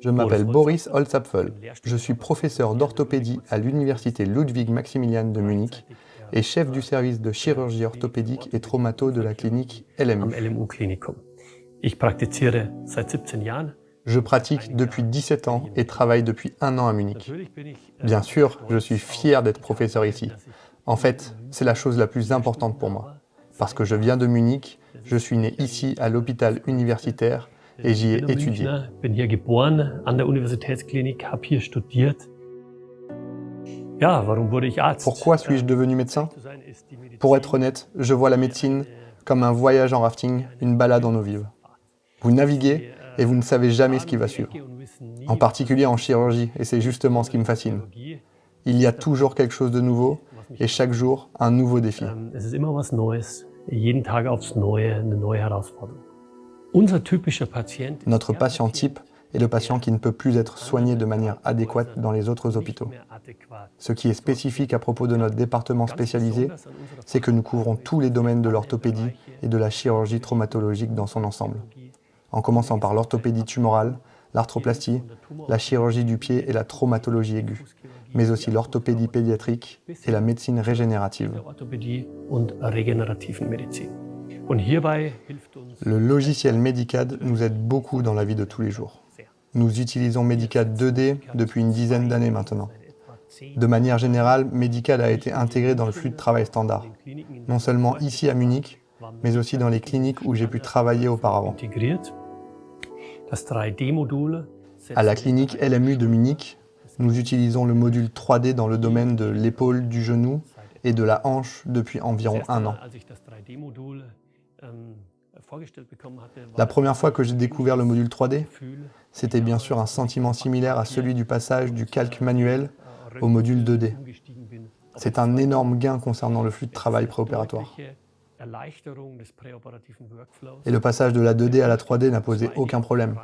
Je m'appelle Boris Holzapfel. Je suis professeur d'orthopédie à l'université Ludwig Maximilian de Munich et chef du service de chirurgie orthopédique et traumato de la clinique LMU. Je pratique depuis 17 ans et travaille depuis 1 an à Munich. Bien sûr, je suis fier d'être professeur ici. En fait, c'est la chose la plus importante pour moi. Parce que je viens de Munich, je suis né ici à l'hôpital universitaire et j'y ai étudié. Pourquoi suis-je devenu médecin? Pour être honnête, je vois la médecine comme un voyage en rafting, une balade en eau vive. Vous naviguez et vous ne savez jamais ce qui va suivre. En particulier en chirurgie, et c'est justement ce qui me fascine. Il y a toujours quelque chose de nouveau et chaque jour un nouveau défi. Notre patient type est le patient qui ne peut plus être soigné de manière adéquate dans les autres hôpitaux. Ce qui est spécifique à propos de notre département spécialisé, c'est que nous couvrons tous les domaines de l'orthopédie et de la chirurgie traumatologique dans son ensemble, en commençant par l'orthopédie tumorale, l'arthroplastie, la chirurgie du pied et la traumatologie aiguë, mais aussi l'orthopédie pédiatrique et la médecine régénérative. Le logiciel Medicad nous aide beaucoup dans la vie de tous les jours. Nous utilisons Medicad 2D depuis une dizaine d'années maintenant. De manière générale, Medicad a été intégré dans le flux de travail standard, non seulement ici à Munich, mais aussi dans les cliniques où j'ai pu travailler auparavant. À la clinique LMU de Munich, nous utilisons le module 3D dans le domaine de l'épaule, du genou et de la hanche depuis environ 1 an. La première fois que j'ai découvert le module 3D, c'était bien sûr un sentiment similaire à celui du passage du calque manuel au module 2D. C'est un énorme gain concernant le flux de travail préopératoire. Et le passage de la 2D à la 3D n'a posé aucun problème,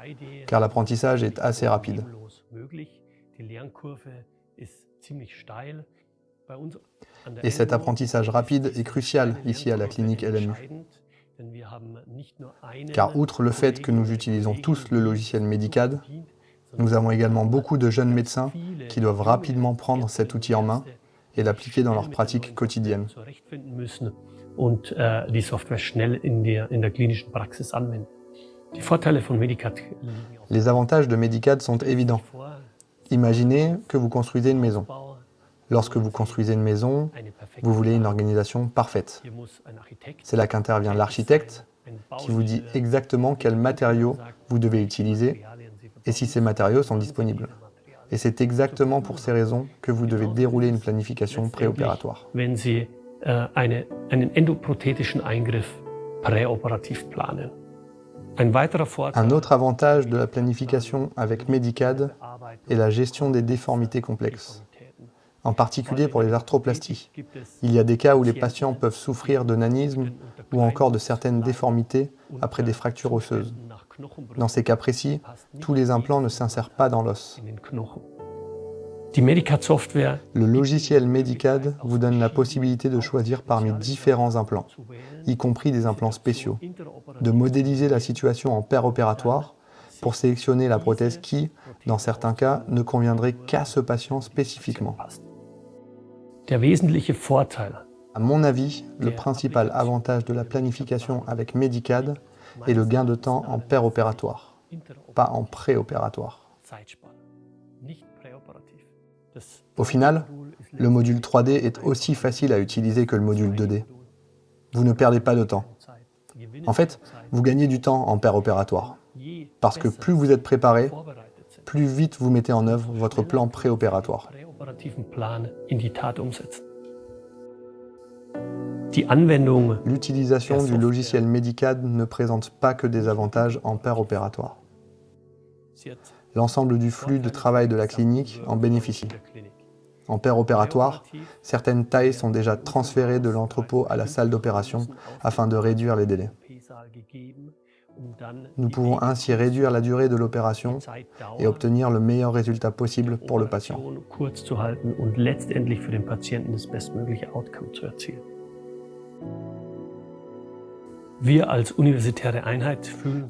car l'apprentissage est assez rapide. Et cet apprentissage rapide est crucial ici à la clinique LMU. Car outre le fait que nous utilisons tous le logiciel Medicad, nous avons également beaucoup de jeunes médecins qui doivent rapidement prendre cet outil en main et l'appliquer dans leur pratique quotidienne. Les avantages de Medicad sont évidents. Imaginez que vous construisez une maison. Lorsque vous construisez une maison, vous voulez une organisation parfaite. C'est là qu'intervient l'architecte qui vous dit exactement quels matériaux vous devez utiliser et si ces matériaux sont disponibles. Et c'est exactement pour ces raisons que vous devez dérouler une planification préopératoire. Un autre avantage de la planification avec Medicad est la gestion des déformités complexes, en particulier pour les arthroplasties. Il y a des cas où les patients peuvent souffrir de nanisme ou encore de certaines déformités après des fractures osseuses. Dans ces cas précis, tous les implants ne s'insèrent pas dans l'os. Le logiciel Medicad vous donne la possibilité de choisir parmi différents implants, y compris des implants spéciaux, de modéliser la situation en paire-opératoire pour sélectionner la prothèse qui, dans certains cas, ne conviendrait qu'à ce patient spécifiquement. À mon avis, le principal avantage de la planification avec Medicad est le gain de temps en paire-opératoire, pas en préopératoire. Au final, le module 3D est aussi facile à utiliser que le module 2D. Vous ne perdez pas de temps. En fait, vous gagnez du temps en paire-opératoire, parce que plus vous êtes préparé, plus vite vous mettez en œuvre votre plan préopératoire. L'utilisation du logiciel Medicad ne présente pas que des avantages en paire-opératoire. L'ensemble du flux de travail de la clinique en bénéficie. En paire-opératoire, certaines tailles sont déjà transférées de l'entrepôt à la salle d'opération afin de réduire les délais. Nous pouvons ainsi réduire la durée de l'opération et obtenir le meilleur résultat possible pour le patient.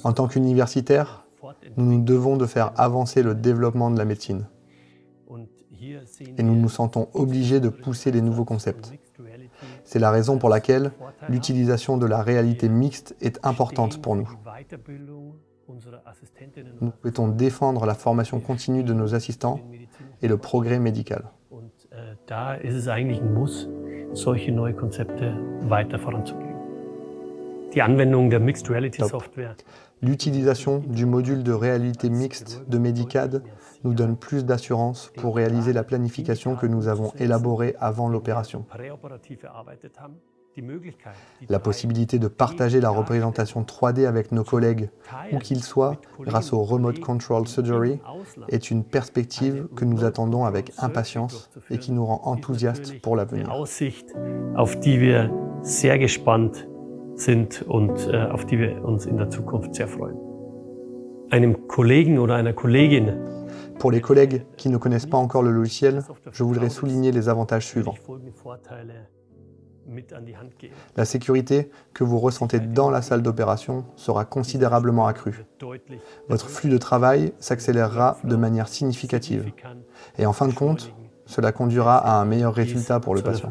En tant qu'universitaire, Nous nous devons de faire avancer le développement de la médecine. Et nous nous sentons obligés de pousser les nouveaux concepts. C'est la raison pour laquelle l'utilisation de la réalité mixte est importante pour nous. Nous souhaitons défendre la formation continue de nos assistants et le progrès médical. Da ist es eigentlich ein Muss, solche neue Konzepte weiter voranzubringen. Die Anwendung der Mixed Reality Software. L'utilisation du module de réalité mixte de Medicad nous donne plus d'assurance pour réaliser la planification que nous avons élaborée avant l'opération. La possibilité de partager la représentation 3D avec nos collègues, où qu'ils soient, grâce au Remote Control Surgery, est une perspective que nous attendons avec impatience et qui nous rend enthousiastes pour l'avenir. Aussicht, auf die wir sehr gespannt sind und auf die wir uns in der Zukunft sehr freuen. Einem Kollegen oder einer Kollegin. Pour les collègues qui ne connaissent pas encore le logiciel, je voudrais souligner les avantages suivants. La sécurité que vous ressentez dans la salle d'opération sera considérablement accrue. Votre flux de travail s'accélérera de manière significative. Et en fin de compte, cela conduira à un meilleur résultat pour le patient.